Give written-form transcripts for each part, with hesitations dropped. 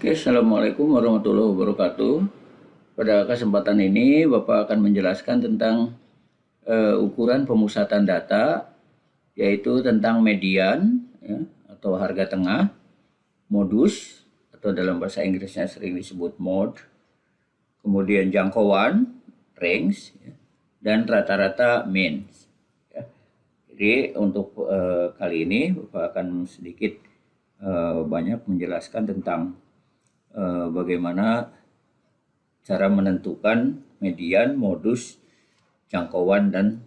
Oke, Assalamualaikum warahmatullahi wabarakatuh. Pada kesempatan ini, Bapak akan menjelaskan tentang ukuran pemusatan data, yaitu tentang median ya, atau harga tengah, modus atau dalam bahasa Inggrisnya sering disebut mode, kemudian jangkauan, range, ya, dan rata-rata mean. Ya. Jadi untuk kali ini, Bapak akan sedikit banyak menjelaskan tentang bagaimana cara menentukan median, modus, jangkauan, dan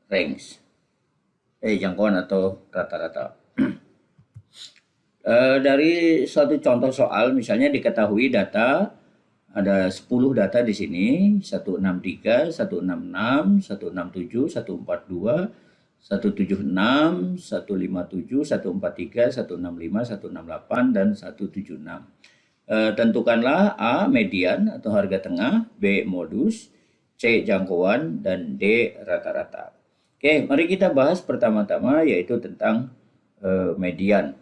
range. Jangkauan atau rata-rata. Dari suatu contoh soal, misalnya diketahui data, ada 10 data di sini, 163, 166, 167, 142, 176, 157, 143, 165, 168, dan 176. Tentukanlah A median atau harga tengah, B modus, C jangkauan, dan D rata-rata. Oke, mari kita bahas pertama-tama yaitu tentang median.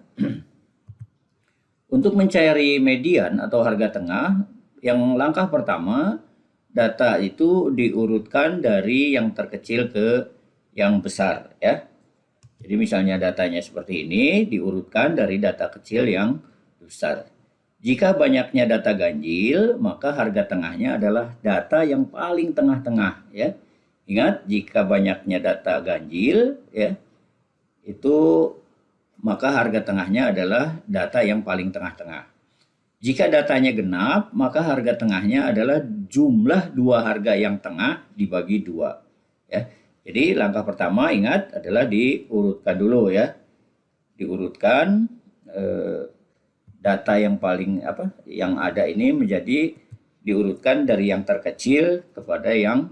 Untuk mencari median atau harga tengah, yang langkah pertama, data itu diurutkan dari yang terkecil ke yang besar ya. Jadi misalnya datanya seperti ini, diurutkan dari data kecil yang besar. Jika banyaknya data ganjil, maka harga tengahnya adalah data yang paling tengah-tengah ya. Ingat, jika banyaknya data ganjil ya, itu maka harga tengahnya adalah data yang paling tengah-tengah. Jika datanya genap, maka harga tengahnya adalah jumlah dua harga yang tengah dibagi dua. Ya. Jadi langkah pertama ingat adalah diurutkan dulu ya. Diurutkan data yang paling yang ada ini menjadi diurutkan dari yang terkecil kepada yang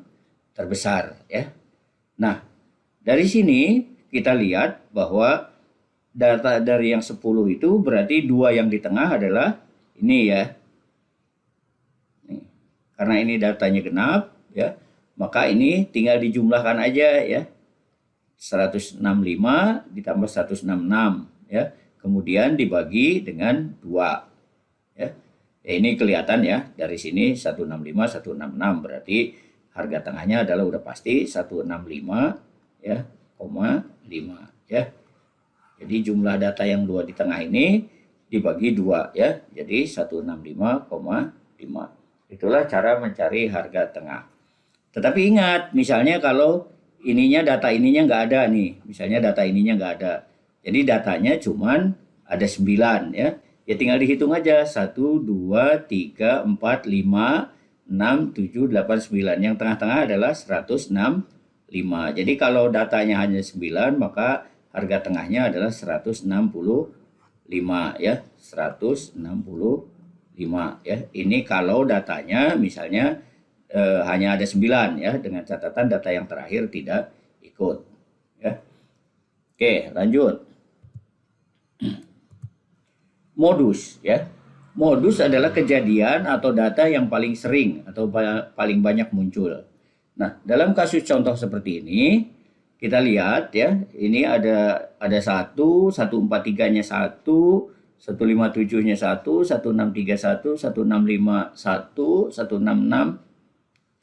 terbesar ya. Nah, dari sini kita lihat bahwa data dari yang 10 itu berarti dua yang di tengah adalah ini ya. Nih. Karena ini datanya genap ya, maka ini tinggal dijumlahkan aja ya. 165 ditambah 166 ya. Kemudian dibagi dengan 2 ya. Ini kelihatan ya, dari sini 165 166 berarti harga tengahnya adalah udah pasti 165 ya, 5 ya. Jadi jumlah data yang dua di tengah ini dibagi 2 ya. Jadi 165,5. Itulah cara mencari harga tengah. Tetapi ingat, misalnya kalau data ininya nggak ada nih. Misalnya data ininya nggak ada. Jadi datanya cuman ada 9 ya. Ya tinggal dihitung aja. 1, 2, 3, 4, 5, 6, 7, 8, 9. Yang tengah-tengah adalah 165. Jadi kalau datanya hanya 9, maka harga tengahnya adalah 165 ya. 165 ya. Ini kalau datanya misalnya hanya ada 9 ya, dengan catatan data yang terakhir tidak ikut ya. Oke, lanjut. Modus ya. Modus adalah kejadian atau data yang paling sering atau paling banyak muncul. Nah, dalam kasus contoh seperti ini, kita lihat ya, ini ada 143-nya 1, 157-nya 1, 1631, 165 1, 166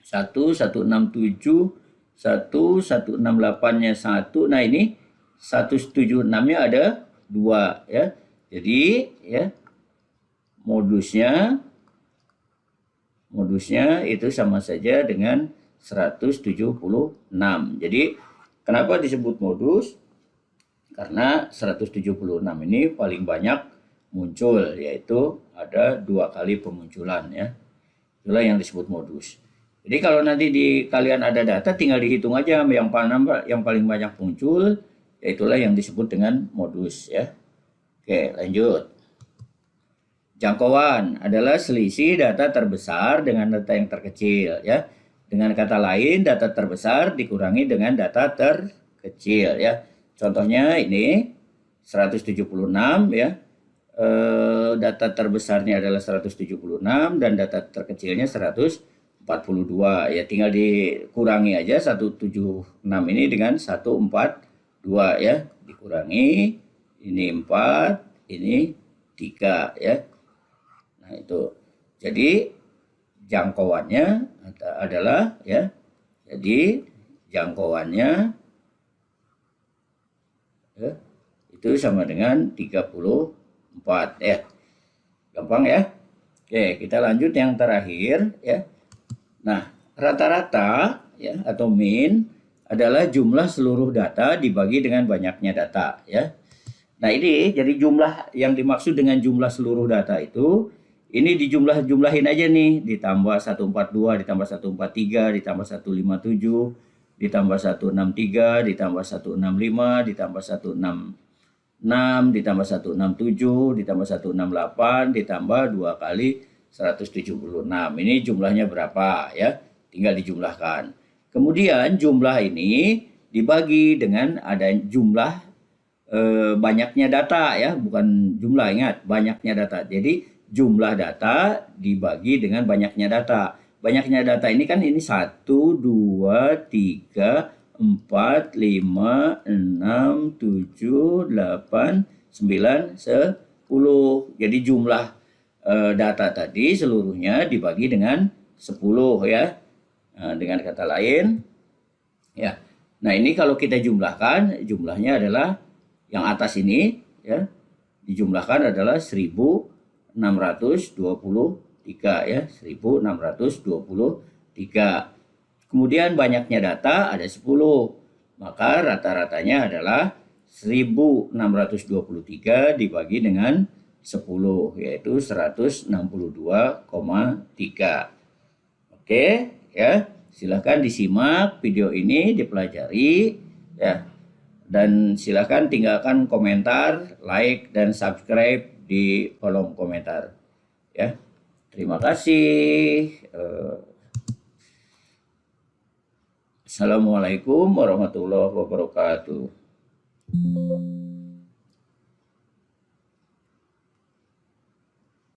1, 167, 1, 168-nya 1. Nah, ini 176-nya ada 2 ya. Jadi ya modusnya itu sama saja dengan 176. Jadi kenapa disebut modus? Karena 176 ini paling banyak muncul, yaitu ada 2 kali pemunculan ya. Itulah yang disebut modus. Jadi kalau nanti di kalian ada data, tinggal dihitung aja yang paling banyak muncul, yaitulah yang disebut dengan modus ya. Oke, lanjut. Jangkauan adalah selisih data terbesar dengan data yang terkecil ya. Dengan kata lain, data terbesar dikurangi dengan data terkecil ya. Contohnya ini 176 ya. Data terbesarnya adalah 176 dan data terkecilnya 142 ya, tinggal dikurangi aja 176 ini dengan 142 ya, dikurangi ini 4, ini ya. Nah, itu. Jadi jangkauannya adalah ya. Jadi jangkauannya ya, itu sama dengan 34 ya. Gampang ya. Oke, kita lanjut yang terakhir ya. Nah, rata-rata ya atau mean adalah jumlah seluruh data dibagi dengan banyaknya data ya. Nah, ini jadi jumlah yang dimaksud dengan jumlah seluruh data itu ini dijumlah-jumlahin aja nih, ditambah 142, ditambah 143, ditambah 157, ditambah 163, ditambah 165, ditambah 166, ditambah 167, ditambah 168, ditambah 2 kali 176. Ini jumlahnya berapa ya? Tinggal dijumlahkan. Kemudian jumlah ini dibagi dengan ada jumlah banyaknya data ya, bukan jumlah, ingat banyaknya data. Jadi jumlah data dibagi dengan banyaknya data. Banyaknya data ini kan ini 1, 2, 3, 4, 5, 6, 7, 8, 9, 10. Jadi jumlah data tadi seluruhnya dibagi dengan 10 ya. Dengan kata lain ya. Nah, ini kalau kita jumlahkan, jumlahnya adalah yang atas ini ya, dijumlahkan adalah 1623 ya, 1623. Kemudian banyaknya data ada 10. Maka rata-ratanya adalah 1623 dibagi dengan 10 yaitu 162,3. Oke ya, silakan disimak video ini, dipelajari ya. Dan silakan tinggalkan komentar, like, dan subscribe di kolom komentar. Ya, terima kasih. Assalamualaikum warahmatullahi wabarakatuh.